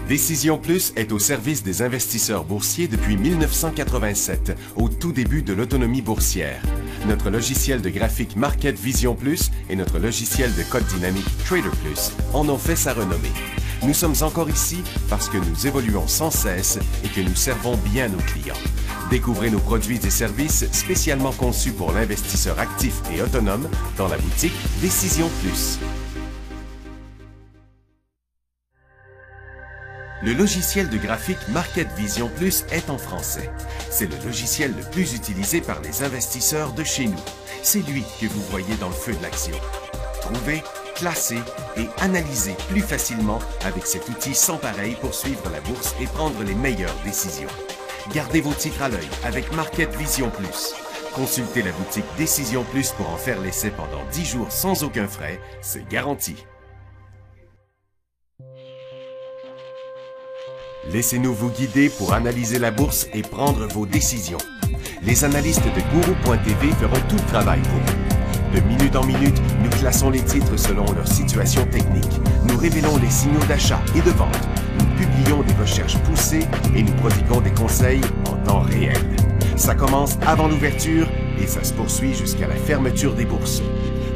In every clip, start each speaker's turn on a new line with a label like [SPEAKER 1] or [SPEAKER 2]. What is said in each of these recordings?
[SPEAKER 1] Décision Plus est au service des investisseurs boursiers depuis 1987, au tout début de l'autonomie boursière. Notre logiciel de graphique Market Vision Plus et notre logiciel de code dynamique Trader Plus en ont fait sa renommée. Nous sommes encore ici parce que nous évoluons sans cesse et que nous servons bien nos clients. Découvrez nos produits et services spécialement conçus pour l'investisseur actif et autonome dans la boutique Décision Plus. Le logiciel de graphique Market Vision Plus est en français. C'est le logiciel le plus utilisé par les investisseurs de chez nous. C'est lui que vous voyez dans le feu de l'action. Trouvez, classez et analysez plus facilement avec cet outil sans pareil pour suivre la bourse et prendre les meilleures décisions. Gardez vos titres à l'œil avec Market Vision Plus. Consultez la boutique Décision Plus pour en faire l'essai pendant 10 jours sans aucun frais, c'est garanti. Laissez-nous vous guider pour analyser la bourse et prendre vos décisions. Les analystes de Guru.tv feront tout le travail pour vous. De minute en minute, nous classons les titres selon leur situation technique. Nous révélons les signaux d'achat et de vente. Nous publions des recherches poussées et nous prodiguons des conseils en temps réel. Ça commence avant l'ouverture et ça se poursuit jusqu'à la fermeture des bourses.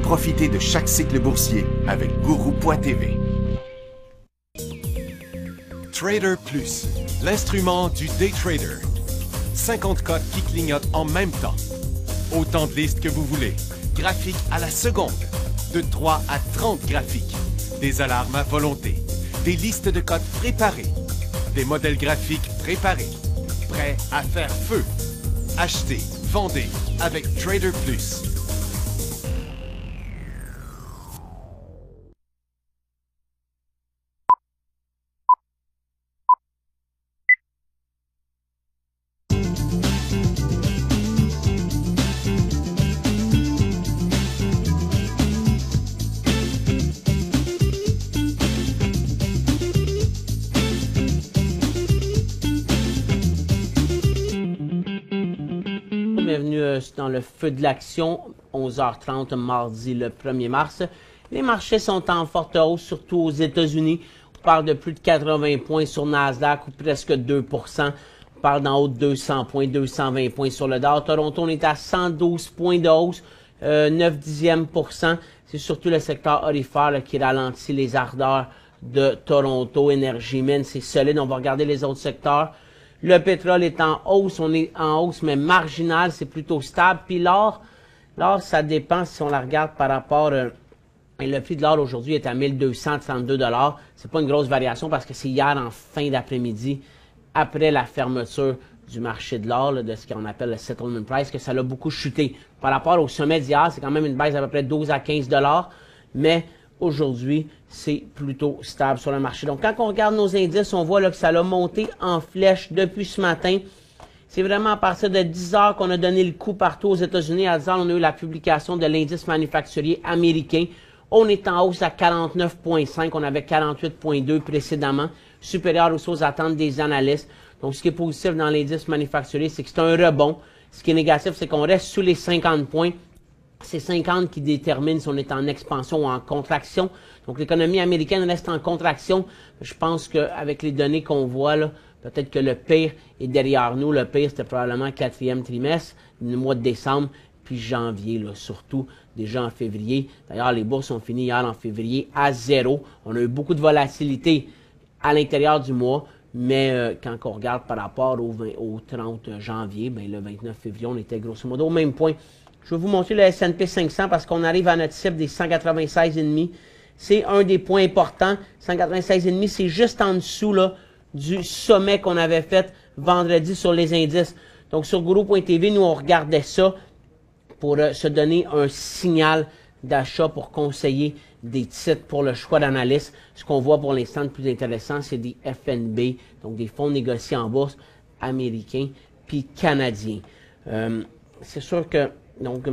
[SPEAKER 1] Profitez de chaque cycle boursier avec Guru.tv. Trader Plus, l'instrument du day trader. 50 cotes qui clignotent en même temps. Autant de listes que vous voulez. Graphiques à la seconde. De 3 à 30 graphiques. Des alarmes à volonté. Des listes de cotes préparées. Des modèles graphiques préparés. Prêts à faire feu. Achetez, vendez avec Trader Plus.
[SPEAKER 2] Bienvenue dans le feu de l'action, 11h30 mardi le 1er mars. Les marchés sont en forte hausse, surtout aux États-Unis. On parle de plus de 80 points sur Nasdaq ou presque 2%. On parle d'en haut de 200 points, 220 points sur le Dow. Toronto, on est à 112 points de hausse, 9/10%. C'est surtout le secteur aurifère là, qui ralentit les ardeurs de Toronto. Energy Min, c'est solide. On va regarder les autres secteurs. Le pétrole est en hausse, on est en hausse, mais marginale, c'est plutôt stable. Puis l'or, ça dépend si on la regarde par rapport... le prix de l'or aujourd'hui est à 1232 $. C'est pas une grosse variation parce que c'est hier en fin d'après-midi, après la fermeture du marché de l'or, de ce qu'on appelle le settlement price, que ça l'a beaucoup chuté. Par rapport au sommet d'hier, c'est quand même une baisse d'à peu près 12 à 15 $, mais aujourd'hui, c'est plutôt stable sur le marché. Donc, quand on regarde nos indices, on voit là, que ça a monté en flèche depuis ce matin. C'est vraiment à partir de 10 heures qu'on a donné le coup partout aux États-Unis. À 10 heures, on a eu la publication de l'indice manufacturier américain. On est en hausse à 49,5. On avait 48,2 précédemment, supérieur aux attentes des analystes. Donc, ce qui est positif dans l'indice manufacturier, c'est que c'est un rebond. Ce qui est négatif, c'est qu'on reste sous les 50 points. C'est 50 qui déterminent si on est en expansion ou en contraction. Donc, l'économie américaine reste en contraction. Je pense qu'avec les données qu'on voit là, peut-être que le pire est derrière nous. Le pire, c'était probablement le 4e trimestre, le mois de décembre, puis janvier, là, surtout déjà en février. D'ailleurs, les bourses ont fini hier en février à 0. On a eu beaucoup de volatilité à l'intérieur du mois, mais quand on regarde par rapport au 30 janvier, ben, le 29 février, on était grosso modo au même point. Je vais vous montrer le S&P 500 parce qu'on arrive à notre cible des 196,5. C'est un des points importants. 196,5, c'est juste en dessous là, du sommet qu'on avait fait vendredi sur les indices. Donc, sur Guru.tv, nous, on regardait ça pour se donner un signal d'achat pour conseiller des titres pour le choix d'analyste. Ce qu'on voit pour l'instant le plus intéressant, c'est des FNB, donc des fonds négociés en bourse américains puis canadiens. C'est sûr que donc,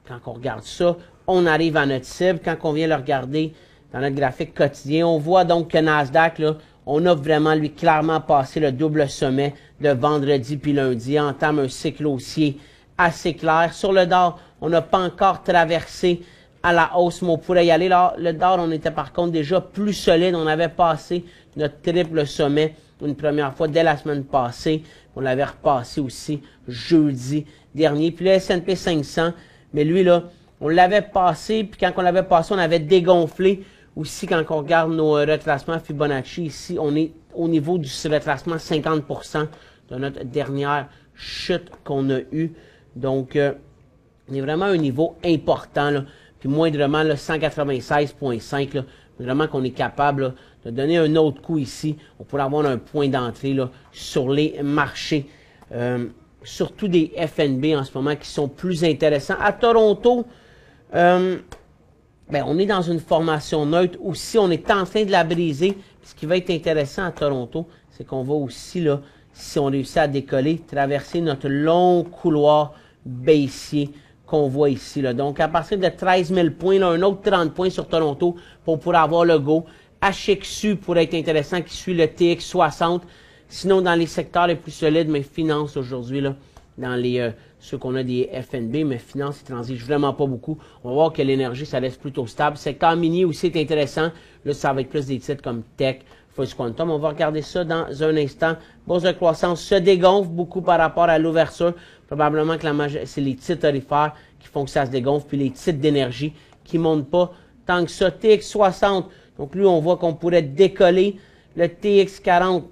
[SPEAKER 2] quand on regarde ça, on arrive à notre cible. Quand on vient le regarder dans notre graphique quotidien, on voit donc que Nasdaq, là, on a vraiment, lui, clairement passé le double sommet de vendredi puis lundi, entame un cycle haussier assez clair. Sur le Dow, on n'a pas encore traversé à la hausse, mais on pourrait y aller. Là, le dollar, on était par contre déjà plus solide. On avait passé notre triple sommet une première fois dès la semaine passée. On l'avait repassé aussi jeudi dernier. Puis le S&P 500, mais lui, là, on l'avait passé. Puis quand on l'avait passé, on avait dégonflé. Aussi, quand on regarde nos retracements Fibonacci, ici, on est au niveau du retracement 50% de notre dernière chute qu'on a eue. Donc, on est vraiment à un niveau important, là. Puis moindrement, 196,5, vraiment qu'on est capable là, de donner un autre coup ici. On pourrait avoir un point d'entrée sur les marchés. Surtout des FNB en ce moment qui sont plus intéressants. À Toronto, on est dans une formation neutre aussi. On est en train de la briser. Puis ce qui va être intéressant à Toronto, c'est qu'on va aussi, là, si on réussit à décoller, traverser notre long couloir baissier qu'on voit ici. Là. Donc, à partir de 13 000 points, là, un autre 30 points sur Toronto pour pouvoir avoir le go. HXU pourrait être intéressant qui suit le TX60. Sinon, dans les secteurs les plus solides, mais finance aujourd'hui, là, dans les ceux qu'on a des FNB, mais finance, ils transigent vraiment pas beaucoup. On va voir que l'énergie, ça reste plutôt stable. Secteur minier aussi est intéressant. Là, ça va être plus des titres comme Tech, First Quantum. On va regarder ça dans un instant. Bourse de croissance se dégonfle beaucoup par rapport à l'ouverture. Probablement que c'est les titres tarifaires qui font que ça se dégonfle, puis les titres d'énergie qui ne montent pas tant que ça. TX60, donc lui, on voit qu'on pourrait décoller. Le TX40,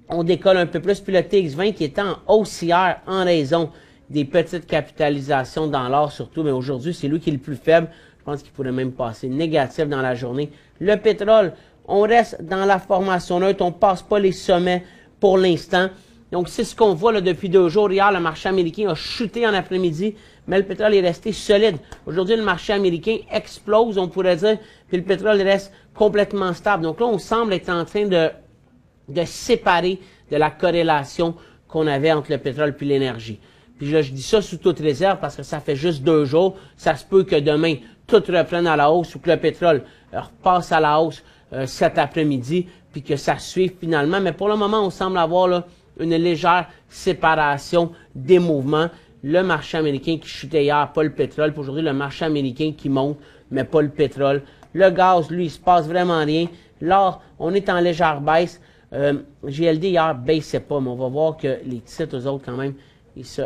[SPEAKER 2] on décolle un peu plus. Puis le TX20 qui est en hausse hier en raison des petites capitalisations dans l'or surtout. Mais aujourd'hui, c'est lui qui est le plus faible. Je pense qu'il pourrait même passer négatif dans la journée. Le pétrole, on reste dans la formation neutre. On ne passe pas les sommets pour l'instant. Donc, c'est ce qu'on voit là, depuis 2 jours. Hier, le marché américain a chuté en après-midi, mais le pétrole est resté solide. Aujourd'hui, le marché américain explose, on pourrait dire, puis le pétrole reste complètement stable. Donc là, on semble être en train de séparer de la corrélation qu'on avait entre le pétrole et l'énergie. Puis là, je dis ça sous toute réserve parce que ça fait juste 2 jours. Ça se peut que demain, tout reprenne à la hausse ou que le pétrole repasse à la hausse cet après-midi, puis que ça suive finalement. Mais pour le moment, on semble avoir là, une légère séparation des mouvements. Le marché américain qui chutait hier, pas le pétrole. Puis aujourd'hui, le marché américain qui monte, mais pas le pétrole. Le gaz, lui, il se passe vraiment rien. L'or, on est en légère baisse. GLD hier baissait pas, mais on va voir que les titres, eux autres, quand même,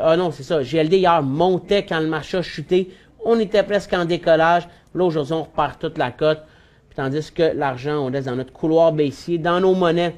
[SPEAKER 2] ah non, c'est ça. GLD hier montait quand le marché a chuté. On était presque en décollage. Là, aujourd'hui, on repart toute la cote. Tandis que l'argent, on reste dans notre couloir baissier, dans nos monnaies,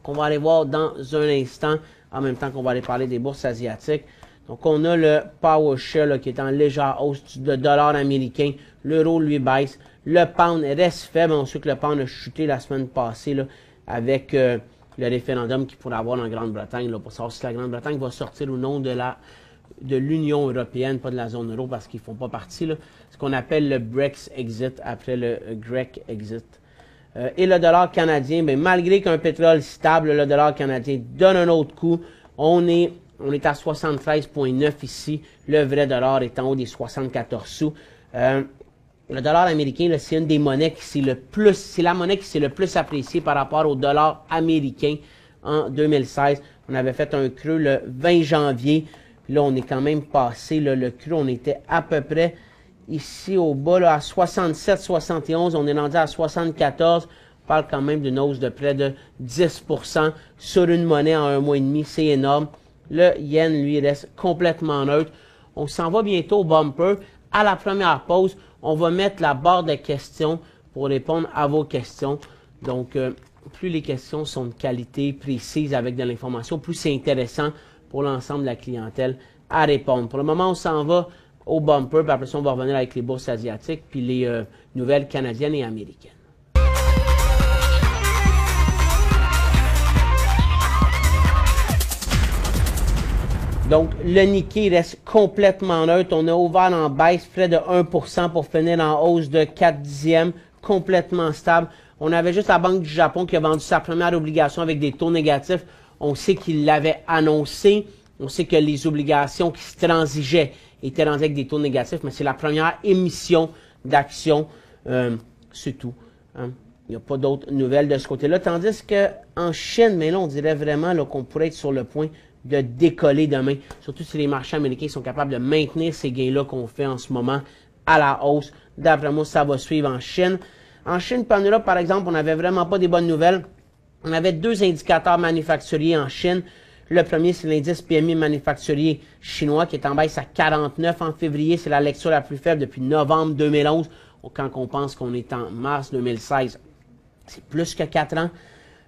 [SPEAKER 2] qu'on va aller voir dans un instant, en même temps qu'on va aller parler des bourses asiatiques. Donc, on a le PowerShare là, qui est en légère hausse de dollar américain. L'euro, lui, baisse. Le pound reste faible. On sait que le pound a chuté la semaine passée là, avec le référendum qu'il pourrait avoir en Grande-Bretagne pour savoir si la Grande-Bretagne va sortir ou non de l'Union européenne, pas de la zone euro parce qu'ils ne font pas partie. Là, ce qu'on appelle le Brexit après le Grec exit. Et le dollar canadien, bien, malgré qu'un pétrole stable, le dollar canadien donne un autre coup. On est à 73,9 ici. Le vrai dollar est en haut des 74 sous. Le dollar américain, c'est une des monnaies qui c'est la monnaie qui s'est le plus appréciée par rapport au dollar américain en 2016. On avait fait un creux le 20 janvier. Puis là, on est quand même passé le creux. On était à peu près ici au bas là, à 67,71. On est rendu à 74. On parle quand même d'une hausse de près de 10% sur une monnaie en 1 mois et demi. C'est énorme. Le yen, lui, reste complètement neutre. On s'en va bientôt au bumper. À la première pause, on va mettre la barre de questions pour répondre à vos questions. Donc, plus les questions sont de qualité, précises, avec de l'information, plus c'est intéressant pour l'ensemble de la clientèle à répondre. Pour le moment, on s'en va au bumper, puis après ça, on va revenir avec les bourses asiatiques, puis les nouvelles canadiennes et américaines. Donc, le Nikkei reste complètement neutre. On a ouvert en baisse, près de 1% pour finir en hausse de 4 dixièmes, complètement stable. On avait juste la Banque du Japon qui a vendu sa première obligation avec des taux négatifs. On sait qu'il l'avait annoncé. On sait que les obligations qui se transigeaient étaient rendues avec des taux négatifs, mais c'est la première émission d'actions, c'est tout. Hein. Il n'y a pas d'autres nouvelles de ce côté-là. Tandis qu'en Chine, mais là, on dirait vraiment qu'on pourrait être sur le point de décoller demain. Surtout si les marchés américains sont capables de maintenir ces gains-là qu'on fait en ce moment à la hausse. D'après moi, ça va suivre en Chine. En Chine, puis en Europe, par exemple, on n'avait vraiment pas des bonnes nouvelles. On avait deux indicateurs manufacturiers en Chine. Le premier, c'est l'indice PMI manufacturier chinois qui est en baisse à 49 en février. C'est la lecture la plus faible depuis novembre 2011. Quand on pense qu'on est en mars 2016, c'est plus que 4 ans.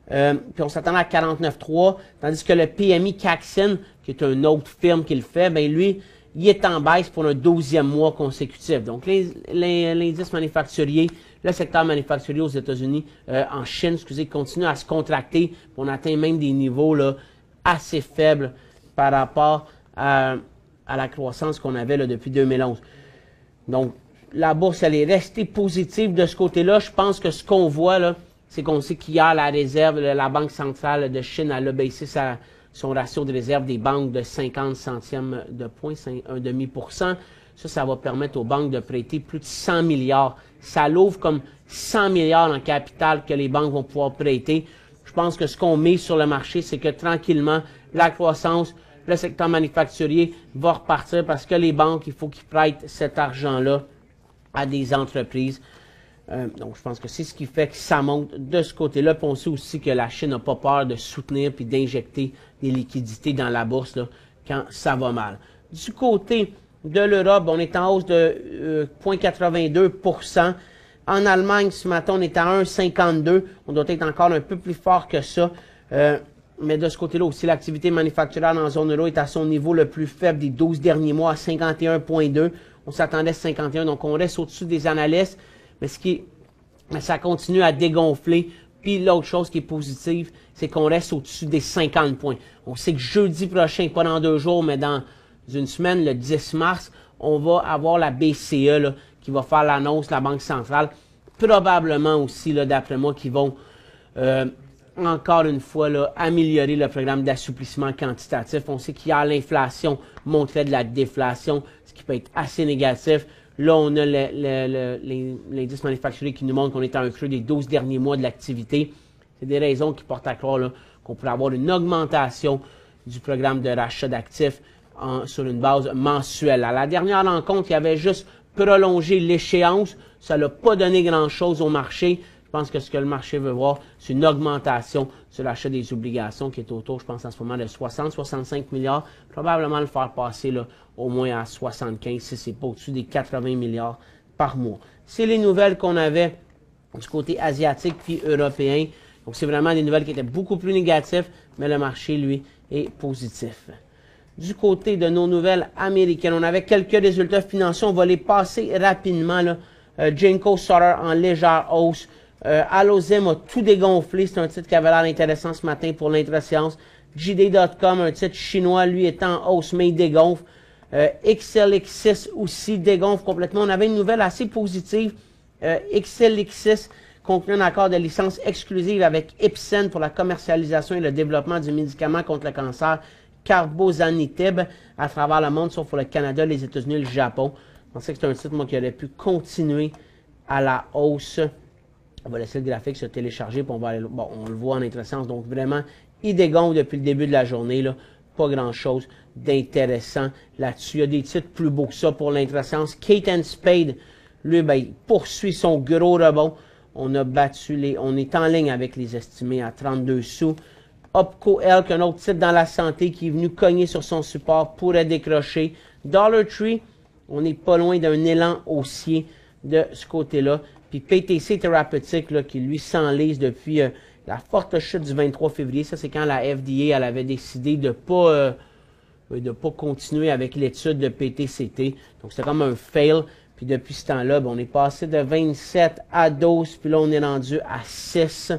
[SPEAKER 2] Puis on s'attendait à 49,3, tandis que le PMI Caixin, qui est une autre firme qui le fait, ben lui, il est en baisse pour un 12e mois consécutif. Donc, l'indice manufacturier, le secteur manufacturier aux États-Unis, en Chine, excusez, continue à se contracter. On atteint même des niveaux là, assez faibles par rapport à la croissance qu'on avait là, depuis 2011. Donc, la bourse, elle est restée positive de ce côté-là. Je pense que ce qu'on voit, là, c'est qu'on sait qu'hier, la réserve, la Banque centrale de Chine, elle a baissé son ratio de réserve des banques de 50 centièmes de point, 1,5%. Ça va permettre aux banques de prêter plus de 100 milliards. Ça l'ouvre comme 100 milliards en capital que les banques vont pouvoir prêter. Je pense que ce qu'on met sur le marché, c'est que tranquillement, la croissance, le secteur manufacturier va repartir parce que les banques, il faut qu'ils prêtent cet argent-là à des entreprises. Donc, je pense que c'est ce qui fait que ça monte de ce côté-là. Puis on sait aussi que la Chine n'a pas peur de soutenir puis d'injecter des liquidités dans la bourse là, quand ça va mal. Du côté de l'Europe, on est en hausse de 0,82%. En Allemagne, ce matin, on est à 1,52. On doit être encore un peu plus fort que ça. Mais de ce côté-là aussi, l'activité manufacturière dans la zone euro est à son niveau le plus faible des 12 derniers mois, à 51,2. On s'attendait à 51, donc on reste au-dessus des analystes. Mais ça continue à dégonfler. Puis l'autre chose qui est positive, c'est qu'on reste au-dessus des 50 points. On sait que jeudi prochain, pas dans 2 jours, mais dans une semaine, le 10 mars, on va avoir la BCE là, qui va faire l'annonce, la Banque centrale. Probablement aussi, d'après moi, qui vont encore une fois là, améliorer le programme d'assouplissement quantitatif. On sait qu'hier, l'inflation montrait de la déflation, ce qui peut être assez négatif. Là, on a l'indice manufacturier qui nous montre qu'on est à un creux des 12 derniers mois de l'activité. C'est des raisons qui portent à croire qu'on pourrait avoir une augmentation du programme de rachat d'actifs sur une base mensuelle. À la dernière rencontre, il y avait juste prolongé l'échéance. Ça n'a pas donné grand-chose au marché. Je pense que ce que le marché veut voir, c'est une augmentation sur l'achat des obligations qui est autour, je pense, en ce moment de 60-65 milliards. Probablement le faire passer là, au moins à 75 si ce n'est pas au-dessus des 80 milliards par mois. C'est les nouvelles qu'on avait du côté asiatique puis européen. Donc, c'est vraiment des nouvelles qui étaient beaucoup plus négatives, mais le marché, lui, est positif. Du côté de nos nouvelles américaines, on avait quelques résultats financiers. On va les passer rapidement. Genco Solar en légère hausse. Allozim a tout dégonflé. C'est un titre qui avait l'air intéressant ce matin pour l'intra-séance. JD.com, un titre chinois, lui, est en hausse, mais il dégonfle. XLX6 aussi dégonfle complètement. On avait une nouvelle assez positive. XLX6 conclut un accord de licence exclusive avec Ipsen pour la commercialisation et le développement du médicament contre le cancer Carbozanitib à travers le monde, sauf pour le Canada, les États-Unis et le Japon. Je pensais que c'est un titre qui aurait pu continuer à la hausse. On va laisser le graphique se télécharger, puis on va aller, bon, on le voit en intra-séance. Donc vraiment, il dégonfle depuis le début de la journée. Là. Pas grand-chose d'intéressant là-dessus. Il y a des titres plus beaux que ça pour l'intra-séance. Kate & Spade, lui, ben, il poursuit son gros rebond. On a battu on est en ligne avec les estimés à 32 sous. Opco Health, un autre titre dans la santé qui est venu cogner sur son support, pourrait décrocher. Dollar Tree, on n'est pas loin d'un élan haussier de ce côté-là. Puis PTC Therapeutics, là, qui lui s'enlise depuis la forte chute du 23 février. Ça, c'est quand la FDA elle avait décidé de pas continuer avec l'étude de PTCT. Donc, c'était comme un fail. Puis depuis ce temps-là, ben, on est passé de 27 à 12. Puis là, on est rendu à 6.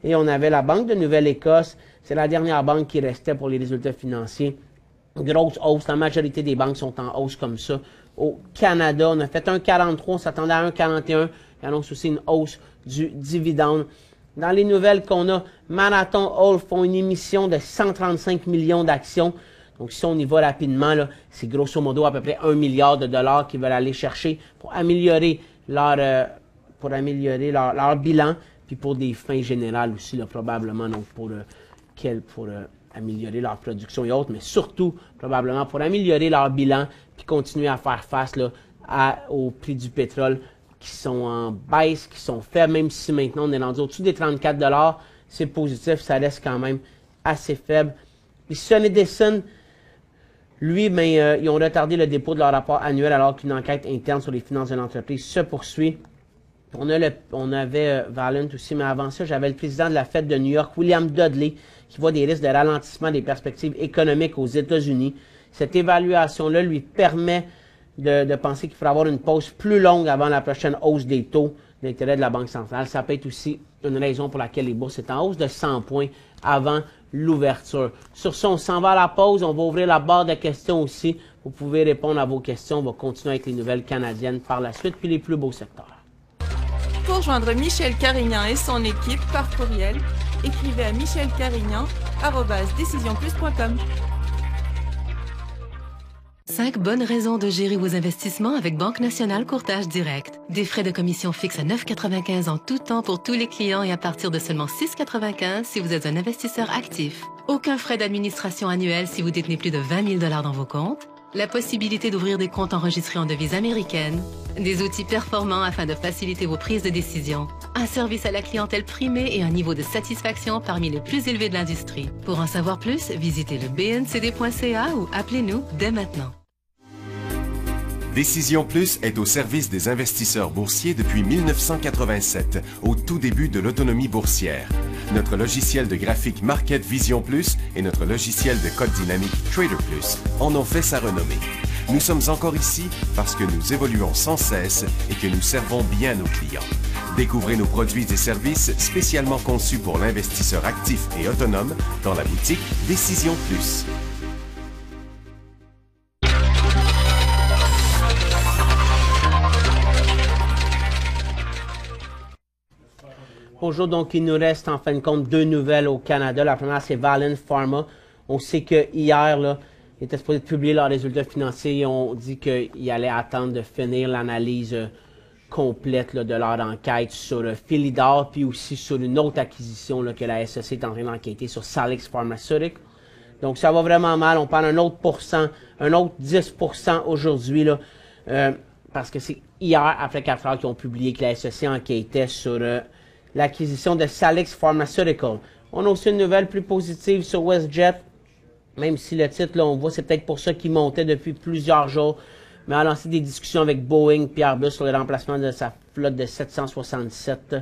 [SPEAKER 2] Et on avait la Banque de Nouvelle-Écosse. C'est la dernière banque qui restait pour les résultats financiers. Grosse hausse. La majorité des banques sont en hausse comme ça. Au Canada, on a fait 1,43. On s'attendait à 1,41. Il annonce aussi une hausse du dividende. Dans les nouvelles qu'on a, Marathon Oil font une émission de 135 millions d'actions. Donc, si on y va rapidement, c'est grosso modo à peu près 1 milliard de dollars qu'ils veulent aller chercher pour améliorer leur bilan, puis pour des fins générales aussi, là, probablement, donc pour améliorer leur production et autres, mais surtout, probablement, pour améliorer leur bilan, puis continuer à faire face là, au prix du pétrole qui sont en baisse, qui sont faibles, même si maintenant on est rendu au-dessus des 34 $, c'est positif, ça reste quand même assez faible. Puis Sun Edison, lui, ils ont retardé le dépôt de leur rapport annuel alors qu'une enquête interne sur les finances de l'entreprise se poursuit. On avait Valent aussi, mais avant ça, j'avais le président de la Fed de New York, William Dudley, qui voit des risques de ralentissement des perspectives économiques aux États-Unis. Cette évaluation-là lui permet de penser qu'il faudra avoir une pause plus longue avant la prochaine hausse des taux d'intérêt de la Banque centrale. Ça peut être aussi une raison pour laquelle les bourses sont en hausse de 100 points avant l'ouverture. Sur ce, on s'en va à la pause. On va ouvrir la barre de questions aussi. Vous pouvez répondre à vos questions. On va continuer avec les nouvelles canadiennes par la suite, puis les plus beaux secteurs.
[SPEAKER 3] Pour joindre Michel Carignan et son équipe par courriel, écrivez à michelcarignan@decisionplus.com.
[SPEAKER 4] 5 bonnes raisons de gérer vos investissements avec Banque Nationale Courtage Direct. Des frais de commission fixes à 9,95 en tout temps pour tous les clients et à partir de seulement 6,95 si vous êtes un investisseur actif. Aucun frais d'administration annuel si vous détenez plus de 20 000 $ dans vos comptes. La possibilité d'ouvrir des comptes enregistrés en devise américaine. Des outils performants afin de faciliter vos prises de décision. Un service à la clientèle primé et un niveau de satisfaction parmi les plus élevés de l'industrie. Pour en savoir plus, visitez le bncd.ca ou appelez-nous dès maintenant.
[SPEAKER 1] Décision Plus est au service des investisseurs boursiers depuis 1987, au tout début de l'autonomie boursière. Notre logiciel de graphique Market Vision Plus et notre logiciel de code dynamique Trader Plus en ont fait sa renommée. Nous sommes encore ici parce que nous évoluons sans cesse et que nous servons bien nos clients. Découvrez nos produits et services spécialement conçus pour l'investisseur actif et autonome dans la boutique Décision Plus.
[SPEAKER 2] Bonjour, donc il nous reste en fin de compte 2 nouvelles au Canada. La première, c'est Valent Pharma. On sait que hier, là, ils étaient supposés publier leurs résultats financiers. Ils ont dit qu'ils allaient attendre de finir l'analyse complète là, de leur enquête sur Philidor, puis aussi sur une autre acquisition là, que la SEC est en train d'enquêter sur Salix Pharmaceuticals. Donc ça va vraiment mal. On parle d'un autre 10% aujourd'hui, là, parce que c'est hier, après 4 heures, qu'ils ont publié que la SEC enquêtait sur l'acquisition de Salix Pharmaceuticals. On a aussi une nouvelle plus positive sur WestJet, même si le titre, là, on voit, c'est peut-être pour ça qu'il montait depuis plusieurs jours, mais a lancé des discussions avec Boeing et Airbus sur le remplacement de sa flotte de 767.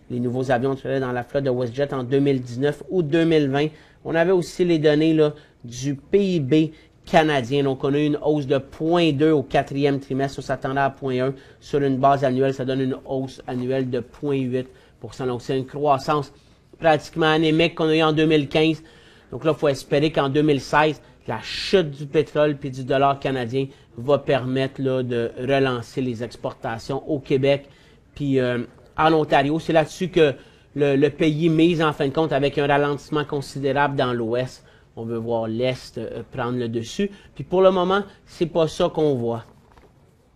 [SPEAKER 2] Les nouveaux avions seraient dans la flotte de WestJet en 2019 ou 2020. On avait aussi les données là, du PIB canadien. Donc, on a eu une hausse de 0,2 au 4e trimestre. On s'attendait à 0,1 sur une base annuelle. Ça donne une hausse annuelle de 0,8 %. Donc, c'est une croissance pratiquement anémique qu'on a eu en 2015. Donc là, il faut espérer qu'en 2016, la chute du pétrole et du dollar canadien va permettre là, de relancer les exportations au Québec puis en Ontario. C'est là-dessus que le pays mise en fin de compte avec un ralentissement considérable dans l'Ouest. On veut voir l'Est prendre le dessus. Puis pour le moment, c'est pas ça qu'on voit.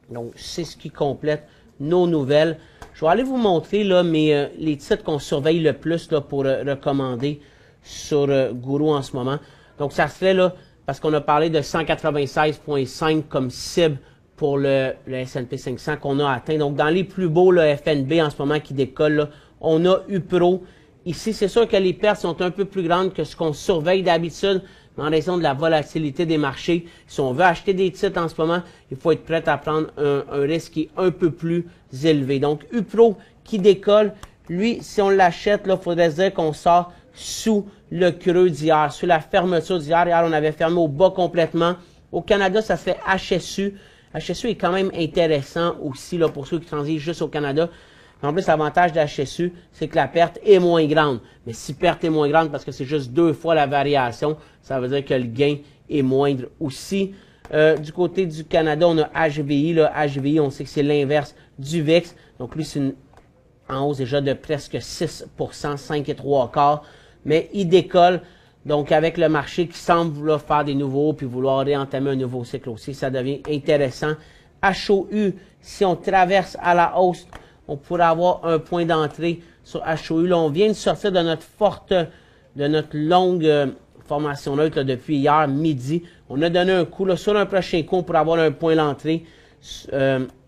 [SPEAKER 2] Donc, c'est ce qui complète nos nouvelles. Je vais aller vous montrer là, les titres qu'on surveille le plus là, pour recommander sur Guru en ce moment. Donc, ça serait là, parce qu'on a parlé de 196,5 comme cible pour le S&P 500 qu'on a atteint. Donc, dans les plus beaux, le FNB en ce moment qui décolle, là, on a UPRO. Ici, c'est sûr que les pertes sont un peu plus grandes que ce qu'on surveille d'habitude, mais en raison de la volatilité des marchés. Si on veut acheter des titres en ce moment, il faut être prêt à prendre un risque qui est un peu plus élevé. Donc, UPRO qui décolle, lui, si on l'achète, il faudrait se dire qu'on sort sous le creux d'hier, sous la fermeture d'hier. Hier, on avait fermé au bas complètement. Au Canada, ça serait HSU. HSU est quand même intéressant aussi là, pour ceux qui transigent juste au Canada. En plus, l'avantage de HSU, c'est que la perte est moins grande. Mais si perte est moins grande parce que c'est juste 2 fois la variation, ça veut dire que le gain est moindre aussi. Du côté du Canada, on a HVI. Là, HVI, on sait que c'est l'inverse du VIX. Donc, lui, c'est en hausse déjà de presque 6 5,75 %. Mais il décolle. Donc, avec le marché qui semble vouloir faire des nouveaux puis vouloir réentamer un nouveau cycle aussi, ça devient intéressant. HOU, si on traverse à la hausse, on pourrait avoir un point d'entrée sur HOU. Là, on vient de sortir de notre longue formation neutre là, depuis hier midi. On a donné un coup là, sur un prochain coup pour avoir un point d'entrée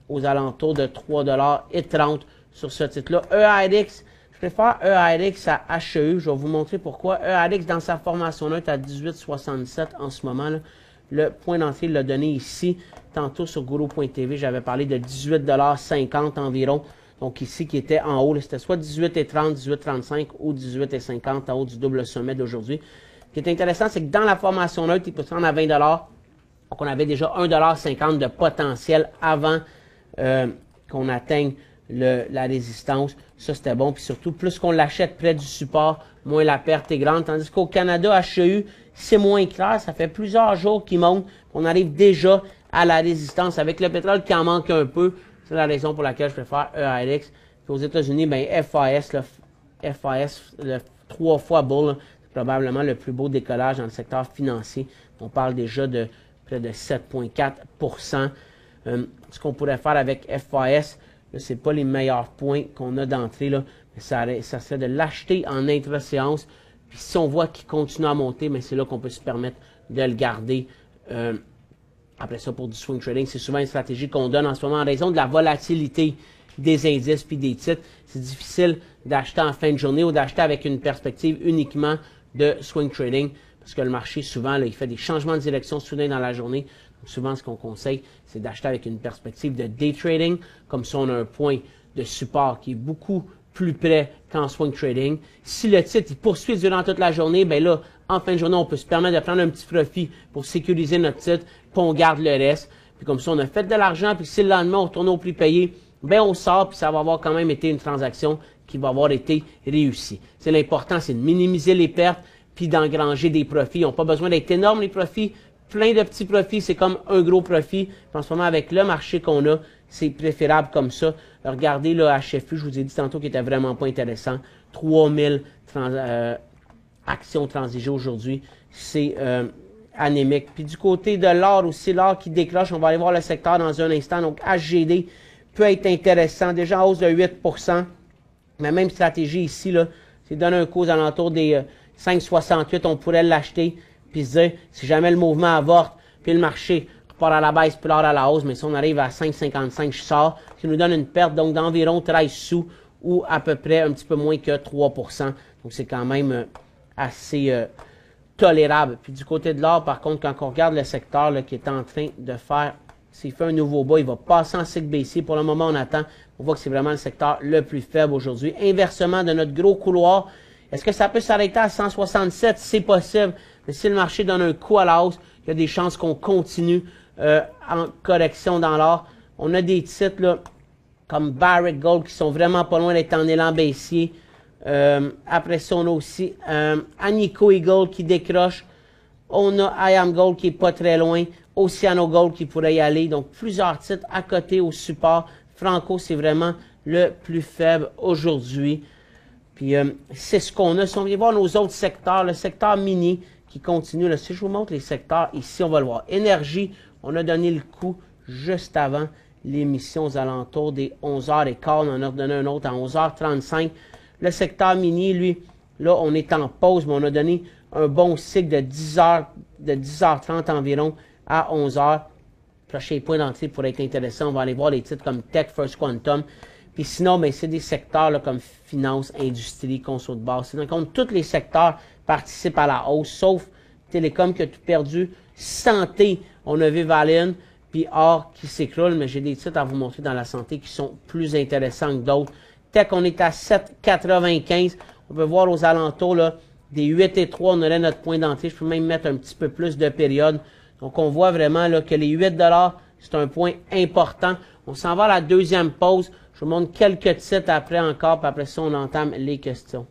[SPEAKER 2] aux alentours de 3,30 $ sur ce titre-là. EADX, je préfère EADX à HEU. Je vais vous montrer pourquoi. EADX, dans sa formation 1, est à 18,67 en ce moment, là. Le point d'entrée, il l'a donné ici. Tantôt sur Guru.tv, j'avais parlé de 18,50 $ environ. Donc ici, qui était en haut, c'était soit 18,30, 18,35 ou 18,50 en haut du double sommet d'aujourd'hui. Ce qui est intéressant, c'est que dans la formation neutre, il peut se rendre à 20 $. Donc on avait déjà 1,50 $ de potentiel avant qu'on atteigne la résistance. Ça, c'était bon. Puis surtout, plus qu'on l'achète près du support, moins la perte est grande. Tandis qu'au Canada, HEU, c'est moins clair. Ça fait plusieurs jours qu'il monte. On arrive déjà à la résistance. Avec le pétrole qui en manque un peu, c'est la raison pour laquelle je préfère EADX. Puis aux États-Unis, ben FAS, le 3 fois bull, c'est probablement le plus beau décollage dans le secteur financier. On parle déjà de près de 7,4 %. Ce qu'on pourrait faire avec FAS, ce n'est pas les meilleurs points qu'on a d'entrée, mais ça serait de l'acheter en intra-séance. Puis si on voit qu'il continue à monter, mais c'est là qu'on peut se permettre de le garder. Après ça, pour du swing trading, c'est souvent une stratégie qu'on donne en ce moment en raison de la volatilité des indices puis des titres. C'est difficile d'acheter en fin de journée ou d'acheter avec une perspective uniquement de swing trading parce que le marché, souvent, là, il fait des changements de direction soudains dans la journée. Donc, souvent, ce qu'on conseille, c'est d'acheter avec une perspective de day trading. Comme ça, on a un point de support qui est beaucoup plus près qu'en swing trading. Si le titre il poursuit durant toute la journée, ben là, en fin de journée, on peut se permettre de prendre un petit profit pour sécuriser notre titre, puis on garde le reste. Puis comme ça, on a fait de l'argent, puis si le lendemain, on retourne au prix payé, ben on sort, puis ça va avoir quand même été une transaction qui va avoir été réussie. C'est l'important, c'est de minimiser les pertes, puis d'engranger des profits. Ils n'ont pas besoin d'être énormes, les profits. Plein de petits profits, c'est comme un gros profit. En ce moment, avec le marché qu'on a, c'est préférable comme ça. Regardez le HFU, je vous ai dit tantôt qu'il était vraiment pas intéressant. 3000 actions transigées aujourd'hui, c'est anémique. Puis du côté de l'or aussi, l'or qui décroche, on va aller voir le secteur dans un instant. Donc HGD peut être intéressant, déjà en hausse de 8 %. Mais même stratégie ici, là, c'est donner un coup aux alentours des 5,68, on pourrait l'acheter. Puis se dire, si jamais le mouvement avorte, puis le marché repart à la baisse, puis l'or à la hausse, mais si on arrive à 5,55, je sors, ce qui nous donne une perte donc d'environ 13 sous ou à peu près un petit peu moins que 3 %. Donc c'est quand même assez tolérable. Puis du côté de l'or, par contre, quand on regarde le secteur là, qui est en train de faire, s'il fait un nouveau bas, il va passer en cycle baissier. Pour le moment, on attend. On voit que c'est vraiment le secteur le plus faible aujourd'hui. Inversement de notre gros couloir, est-ce que ça peut s'arrêter à 167? C'est possible. Mais si le marché donne un coup à la hausse, il y a des chances qu'on continue en correction dans l'or. On a des titres là, comme Barrick Gold qui sont vraiment pas loin d'être en élan baissier. Après ça, on a aussi Agnico Eagle qui décroche. On a IAM Gold qui est pas très loin. Oceano Gold qui pourrait y aller. Donc, plusieurs titres à côté au support. Franco, c'est vraiment le plus faible aujourd'hui. Puis, c'est ce qu'on a. Si on vient voir nos autres secteurs, le secteur mini qui continue. Là, si je vous montre les secteurs, ici, on va le voir. Énergie, on a donné le coup juste avant l'émission aux alentours des 11h15. On en a redonné un autre à 11h35. Le secteur mini, lui, là, on est en pause, mais on a donné un bon cycle de 10h30 environ à 11h. Prochain point d'entrée pourrait être intéressant. On va aller voir les titres comme Tech, First Quantum. Puis sinon, ben, c'est des secteurs là, comme finance, industrie, conso de base. C'est donc tous les secteurs participent à la hausse, sauf Télécom qui a tout perdu. Santé, on a vu Valin, puis Or qui s'écroule, mais j'ai des titres à vous montrer dans la santé qui sont plus intéressants que d'autres. Tech, on est à 7,95. On peut voir aux alentours là, des 8,3, on aurait notre point d'entrée. Je peux même mettre un petit peu plus de période. Donc, on voit vraiment là, que les 8 $, c'est un point important. On s'en va à la deuxième pause. Je vous montre quelques titres après encore, puis après ça, on entame les questions.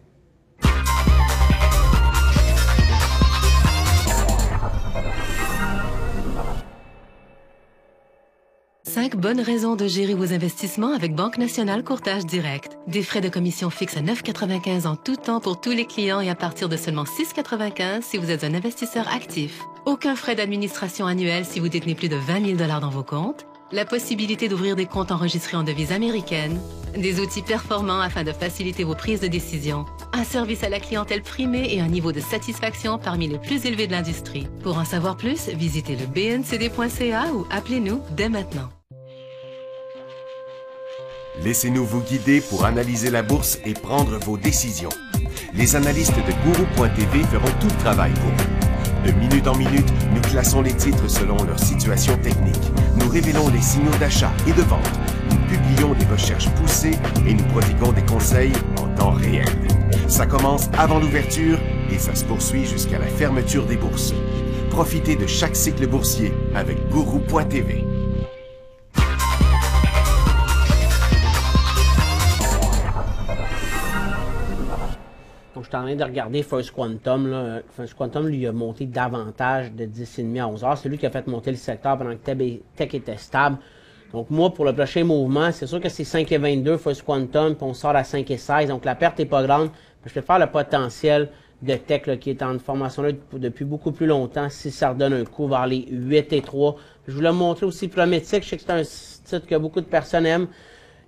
[SPEAKER 4] Cinq bonnes raisons de gérer vos investissements avec Banque Nationale Courtage Direct. Des frais de commission fixes à 9,95 en tout temps pour tous les clients et à partir de seulement 6,95 si vous êtes un investisseur actif. Aucun frais d'administration annuel si vous détenez plus de 20 000 $ dans vos comptes. La possibilité d'ouvrir des comptes enregistrés en devise américaine. Des outils performants afin de faciliter vos prises de décision. Un service à la clientèle primé et un niveau de satisfaction parmi les plus élevés de l'industrie. Pour en savoir plus, visitez le bncd.ca ou appelez-nous dès maintenant.
[SPEAKER 1] Laissez-nous vous guider pour analyser la bourse et prendre vos décisions. Les analystes de Guru.tv feront tout le travail pour vous. De minute en minute, nous classons les titres selon leur situation technique. Nous révélons les signaux d'achat et de vente. Nous publions des recherches poussées et nous prodiguons des conseils en temps réel. Ça commence avant l'ouverture et ça se poursuit jusqu'à la fermeture des bourses. Profitez de chaque cycle boursier avec Guru.tv.
[SPEAKER 2] Donc, je suis en train de regarder First Quantum. Là. First Quantum, lui, a monté davantage de 10,5 à 11 heures. C'est lui qui a fait monter le secteur pendant que Tech était stable. Donc, moi, pour le prochain mouvement, c'est sûr que c'est 5,22 First Quantum, puis on sort à 5,16. Donc, la perte n'est pas grande. Je vais faire le potentiel de Tech là, qui est en formation là, depuis beaucoup plus longtemps. Si ça redonne un coup vers les 8,3. Je vous l'ai montré aussi Prométique. Je sais que c'est un titre que beaucoup de personnes aiment.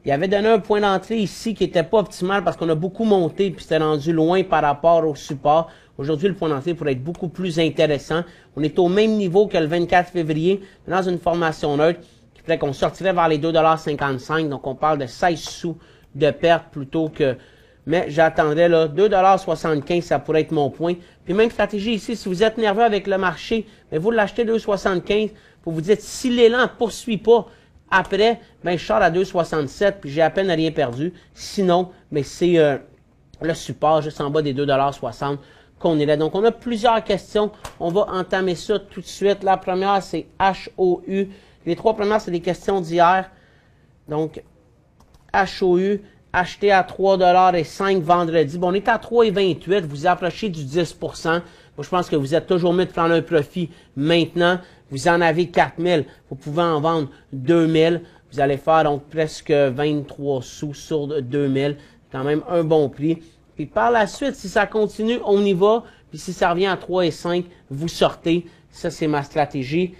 [SPEAKER 2] Il avait donné un point d'entrée ici qui n'était pas optimal parce qu'on a beaucoup monté puis c'était rendu loin par rapport au support. Aujourd'hui, le point d'entrée pourrait être beaucoup plus intéressant. On est au même niveau que le 24 février, dans une formation neutre qui ferait qu'on sortirait vers les 2,55 $. Donc, on parle de 16 sous de perte plutôt que... Mais j'attendrais là 2,75 $, ça pourrait être mon point. Puis même stratégie ici, si vous êtes nerveux avec le marché, mais vous l'achetez 2,75 $, vous vous dites, si l'élan ne poursuit pas, après, ben, je sors à 2,67 puis j'ai à peine rien perdu. Sinon, ben, c'est le support juste en bas des 2,60 $ qu'on est là. Donc, on a plusieurs questions. On va entamer ça tout de suite. La première, c'est HOU. Les trois premières, c'est des questions d'hier. Donc, HOU, acheté à 3,05 $ vendredi. Bon, on est à 3,28 $. Vous approchez du 10 %. Moi, je pense que vous êtes toujours mieux de prendre un profit maintenant. Vous en avez 4 000. Vous pouvez en vendre 2 000. Vous allez faire donc presque 23 sous sur 2 000. Quand même un bon prix. Puis par la suite, si ça continue, on y va. Puis si ça revient à 3,5 $, vous sortez. Ça, c'est ma stratégie.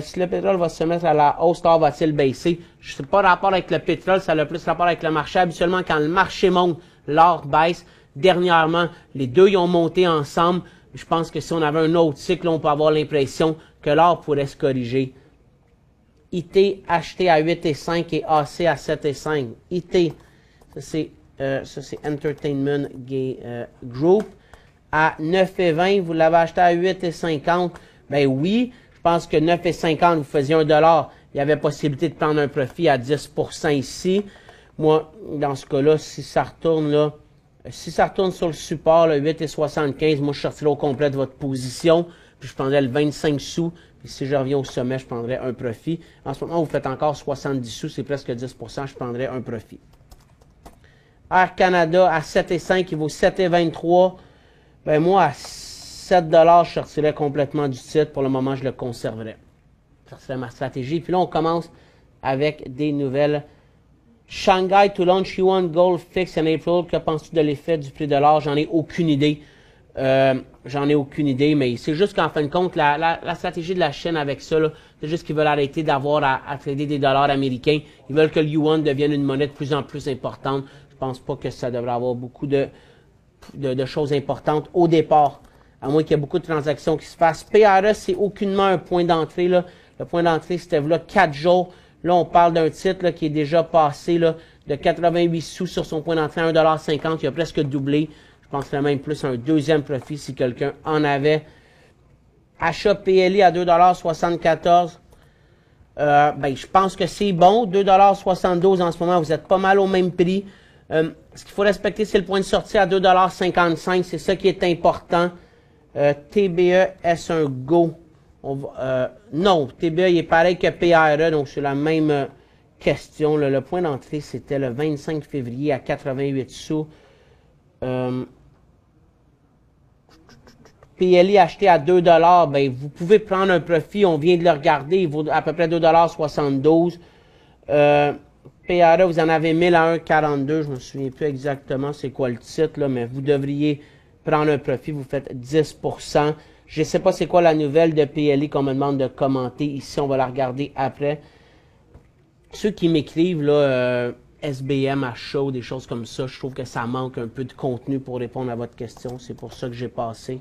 [SPEAKER 2] Si le pétrole va se mettre à la hausse, l'or va-t-il baisser? Je ne sais pas rapport avec le pétrole, ça a le plus rapport avec le marché. Habituellement, quand le marché monte, l'or baisse. Dernièrement, les deux ils ont monté ensemble. Je pense que si on avait un autre cycle, on peut avoir l'impression que l'or pourrait se corriger. IT acheté à 8,5 et AC à 7,5. IT, ça c'est Entertainment Group. À 9,20, vous l'avez acheté à 8,50. Ben oui, je pense que 9,50, vous faisiez $1. Il y avait possibilité de prendre un profit à 10 % ici. Moi, dans ce cas-là, si ça retourne là, si ça retourne sur le support, 8,75, moi je sortirais au complet de votre position, puis je prendrais le 25 sous, puis si je reviens au sommet, je prendrais un profit. En ce moment, vous faites encore 70 sous, c'est presque 10 %, je prendrais un profit. Air Canada à 7,5, il vaut 7,23. Ben moi, à 7 $, je sortirais complètement du titre. Pour le moment, je le conserverais. Ça serait ma stratégie. Puis là, on commence avec des nouvelles. Shanghai to launch Yuan Gold Fix in April. Que penses-tu de l'effet du prix de l'or? J'en ai aucune idée. Mais c'est juste qu'en fin de compte, la stratégie de la Chine avec ça, c'est juste qu'ils veulent arrêter d'avoir à trader des dollars américains. Ils veulent que le yuan devienne une monnaie de plus en plus importante. Je pense pas que ça devrait avoir beaucoup de choses importantes au départ, à moins qu'il y ait beaucoup de transactions qui se fassent. PRE, c'est aucunement un point d'entrée. Le point d'entrée, c'était là 4 jours. Là, on parle d'un titre là, qui est déjà passé là, de 88 sous sur son point d'entrée à 1,50 $. Il a presque doublé. Je penserais même plus à un deuxième profit si quelqu'un en avait. Achat PLI à 2,74 $. Je pense que c'est bon. 2,72 $ en ce moment, vous êtes pas mal au même prix. Ce qu'il faut respecter, c'est le point de sortie à 2,55 $. C'est ça qui est important. TBE, est-ce un go? Non, TBE il est pareil que PRE, donc c'est la même question. Le point d'entrée, c'était le 25 février à 88 sous. PLI acheté à 2 $, ben, vous pouvez prendre un profit, on vient de le regarder, il vaut à peu près 2,72 $. PRE, vous en avez 1000 à 1,42, je me souviens plus exactement c'est quoi le titre, là, mais vous devriez prendre un profit, vous faites 10 %. Je ne sais pas c'est quoi la nouvelle de PLI qu'on me demande de commenter ici, on va la regarder après. Ceux qui m'écrivent, là, SBM à chaud, des choses comme ça, je trouve que ça manque un peu de contenu pour répondre à votre question, c'est pour ça que j'ai passé.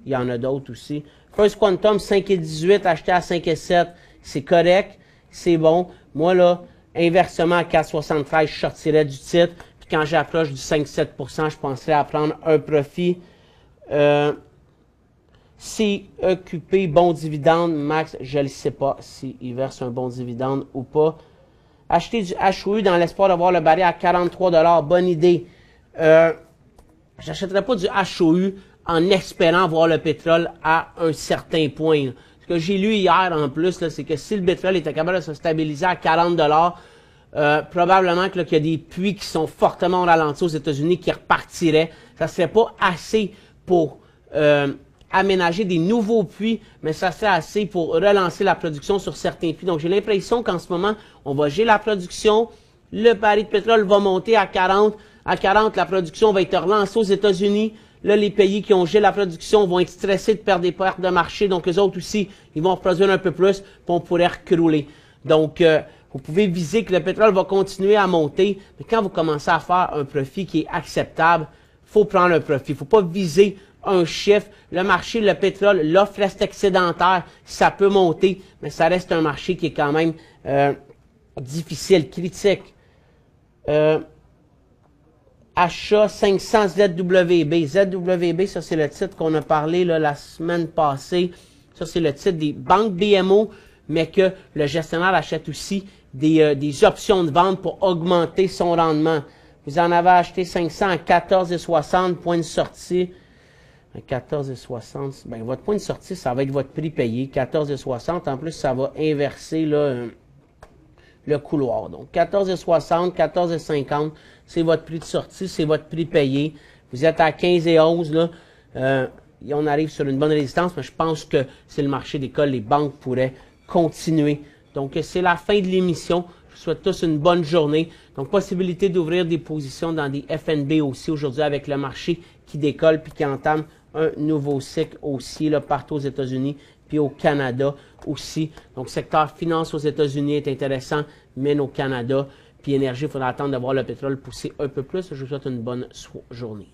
[SPEAKER 2] Il y en a d'autres aussi. First Quantum, 5,18, acheté à 5,7, c'est correct, c'est bon. Moi, là, Inversement, à 4,73, je sortirais du titre. Puis quand j'approche du 5-7%, je penserais à prendre un profit. CEQP, bon dividende, max, je ne sais pas s'il verse un bon dividende ou pas. Acheter du HOU dans l'espoir d'avoir le baril à 43 $, bonne idée. J'achèterai pas du HOU en espérant voir le pétrole à un certain point. Là. Ce que j'ai lu hier en plus, c'est que si le pétrole était capable de se stabiliser à 40 $, probablement qu'il y a des puits qui sont fortement ralentis aux États-Unis qui repartiraient. Ça ne serait pas assez pour aménager des nouveaux puits, mais ça serait assez pour relancer la production sur certains puits. Donc j'ai l'impression qu'en ce moment, on va gérer la production, le baril de pétrole va monter à 40. À 40, la production va être relancée aux États-Unis. Là, les pays qui ont gelé la production vont être stressés de perdre des pertes de marché. Donc, eux autres aussi, ils vont produire un peu plus, puis on pourrait recrouler. Donc, vous pouvez viser que le pétrole va continuer à monter. Mais quand vous commencez à faire un profit qui est acceptable, il faut prendre un profit. Il ne faut pas viser un chiffre. Le marché, le pétrole, l'offre reste excédentaire. Ça peut monter, mais ça reste un marché qui est quand même difficile, critique. Achat 500 ZWB. ZWB, ça c'est le titre qu'on a parlé là, la semaine passée. Ça c'est le titre des banques BMO, mais que le gestionnaire achète aussi des options de vente pour augmenter son rendement. Vous en avez acheté 500 à 14,60, point de sortie. À 14,60, ben, votre point de sortie, ça va être votre prix payé. 14,60, en plus, ça va inverser là, le couloir. Donc, 14,60, 14,50, c'est votre prix de sortie, c'est votre prix payé. Vous êtes à 15,11, là. On arrive sur une bonne résistance, mais je pense que c'est le marché des cols, les banques pourraient continuer. Donc, c'est la fin de l'émission. Je vous souhaite tous une bonne journée. Donc, possibilité d'ouvrir des positions dans des FNB aussi aujourd'hui avec le marché qui décolle puis qui entame un nouveau cycle aussi là, partout aux États-Unis puis au Canada aussi. Donc, secteur finance aux États-Unis est intéressant, mine au Canada. Puis énergie, il faudra attendre de voir le pétrole pousser un peu plus. Je vous souhaite une bonne journée.